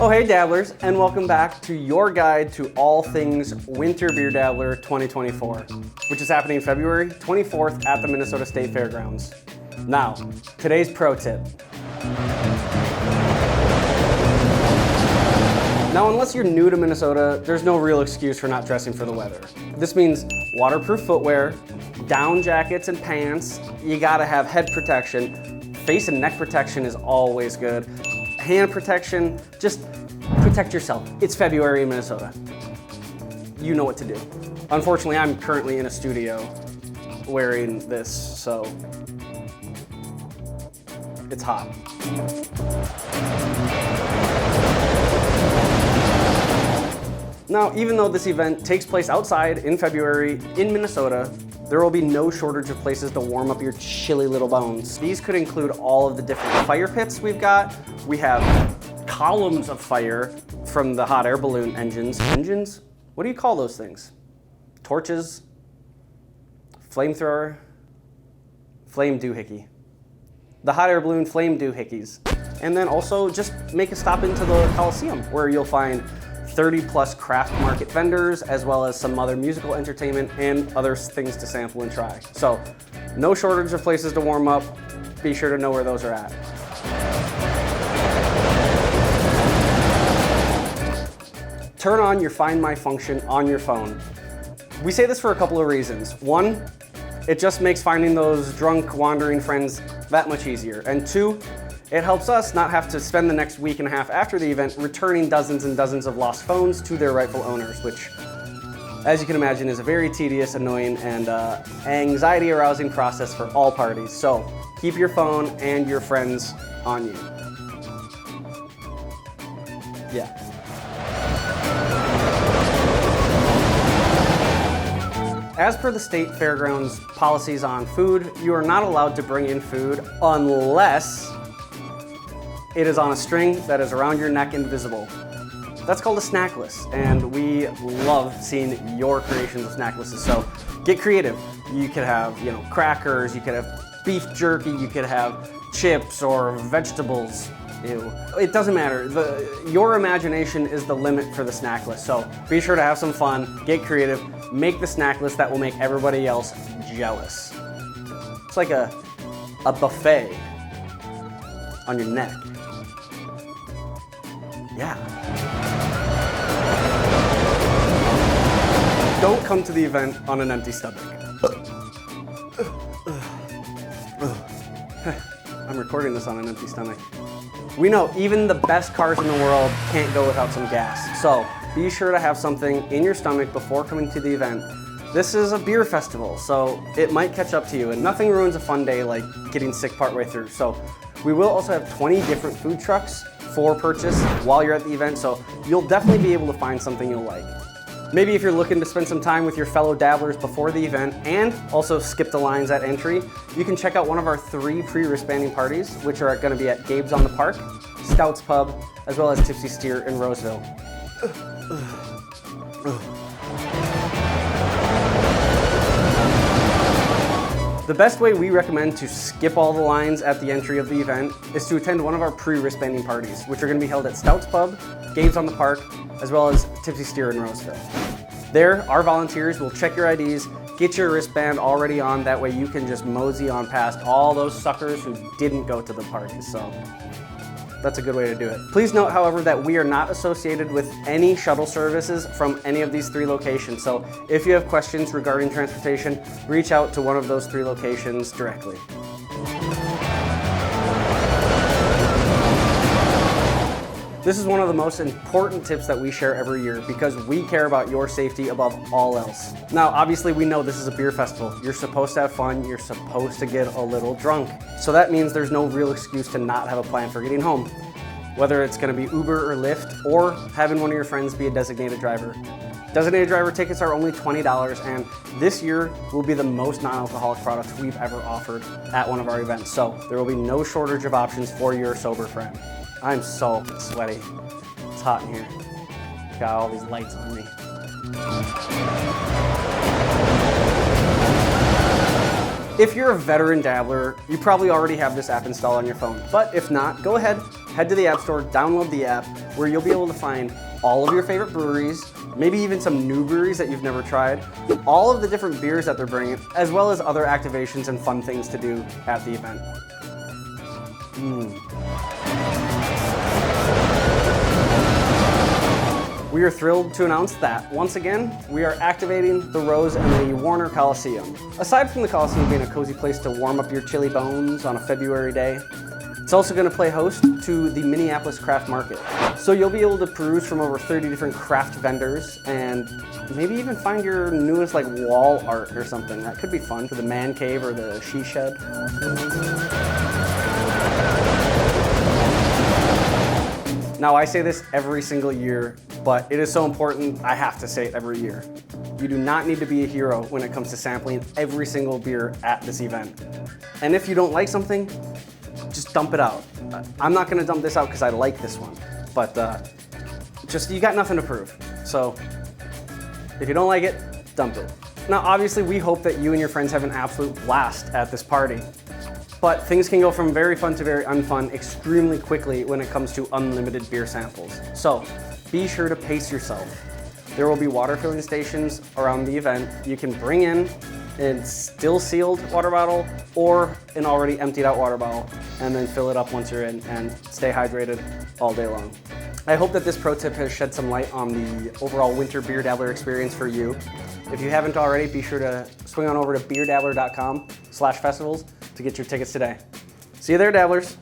Oh hey Dabblers, and welcome back to your guide to all things Winter Beer Dabbler 2024, which is happening February 24th at the Minnesota State Fairgrounds. Now, today's pro tip. Now, unless you're new to Minnesota, there's no real excuse for not dressing for the weather. This means waterproof footwear, down jackets and pants, you gotta have head protection, face and neck protection is always good, hand protection, just protect yourself. It's February in Minnesota. You know what to do. Unfortunately, I'm currently in a studio wearing this, so it's hot. Now, even though this event takes place outside in February in Minnesota, there will be no shortage of places to warm up your chilly little bones. These could include all of the different fire pits we've got. We have columns of fire from the hot air balloon engines. Engines? What do you call those things? Torches? Flamethrower? Flame doohickey. The hot air balloon flame doohickeys. And then also just make a stop into the Coliseum where you'll find 30+ craft market vendors, as well as some other musical entertainment and other things to sample and try. So, no shortage of places to warm up. Be sure to know where those are at. Turn on your Find My function on your phone. We say this for a couple of reasons. One, it just makes finding those drunk, wandering friends that much easier. And two, it helps us not have to spend the next week and a half after the event returning dozens and dozens of lost phones to their rightful owners, which, as you can imagine, is a very tedious, annoying, and anxiety-arousing process for all parties. So keep your phone and your friends on you. Yeah. As per the state fairgrounds policies on food, you are not allowed to bring in food unless it is on a string that is around your neck and visible. That's called a snackless, and we love seeing your creations of snacklisses. So get creative. You could have, crackers, you could have beef jerky, you could have chips or vegetables. Ew. It doesn't matter. Your imagination is the limit for the snack list. So be sure to have some fun, get creative, make the snack list that will make everybody else jealous. It's like a buffet on your neck. Yeah. Don't come to the event on an empty stomach. I'm recording this on an empty stomach. We know even the best cars in the world can't go without some gas. So be sure to have something in your stomach before coming to the event. This is a beer festival, so it might catch up to you, and nothing ruins a fun day like getting sick partway through. So we will also have 20 different food trucks for purchase while you're at the event, so you'll definitely be able to find something you'll like. Maybe if you're looking to spend some time with your fellow dabblers before the event and also skip the lines at entry, you can check out one of our 3 pre-wristbanding parties, which are going to be at Gabe's on the Park, Stouts Pub, as well as Tipsy Steer in Roseville. The best way we recommend to skip all the lines at the entry of the event is to attend one of our pre-wristbanding parties, which are going to be held at Stouts Pub, Gabe's on the Park, as well as Tipsy Steer in Roseville. There, our volunteers will check your IDs, get your wristband already on, that way you can just mosey on past all those suckers who didn't go to the parties, so that's a good way to do it. Please note, however, that we are not associated with any shuttle services from any of these 3 locations, so if you have questions regarding transportation, reach out to one of those 3 locations directly. This is one of the most important tips that we share every year because we care about your safety above all else. Now, obviously we know this is a beer festival. You're supposed to have fun, you're supposed to get a little drunk. So that means there's no real excuse to not have a plan for getting home. Whether it's gonna be Uber or Lyft, or having one of your friends be a designated driver. Designated driver tickets are only $20, and this year will be the most non-alcoholic products we've ever offered at one of our events. So there will be no shortage of options for your sober friend. I'm so sweaty. It's hot in here. Got all these lights on me. If you're a veteran dabbler, you probably already have this app installed on your phone. But if not, go ahead, head to the App Store, download the app, where you'll be able to find all of your favorite breweries, maybe even some new breweries that you've never tried, all of the different beers that they're bringing, as well as other activations and fun things to do at the event. We are thrilled to announce that, once again, we are activating the Rose and the Warner Coliseum. Aside from the Coliseum being a cozy place to warm up your chilly bones on a February day, it's also going to play host to the Minneapolis Craft Market. So you'll be able to peruse from over 30 different craft vendors and maybe even find your newest like wall art or something. That could be fun for the man cave or the she shed. Now, I say this every single year, but it is so important, I have to say it every year. You do not need to be a hero when it comes to sampling every single beer at this event. And if you don't like something, just dump it out. I'm not gonna dump this out because I like this one, but just, you got nothing to prove. So if you don't like it, dump it. Now, obviously, we hope that you and your friends have an absolute blast at this party. But things can go from very fun to very unfun extremely quickly when it comes to unlimited beer samples. So be sure to pace yourself. There will be water filling stations around the event. You can bring in a still sealed water bottle or an already emptied out water bottle and then fill it up once you're in and stay hydrated all day long. I hope that this pro tip has shed some light on the overall Winter Beer Dabbler experience for you. If you haven't already, be sure to swing on over to beerdabbler.com/festivals to get your tickets today. See you there, Dabblers.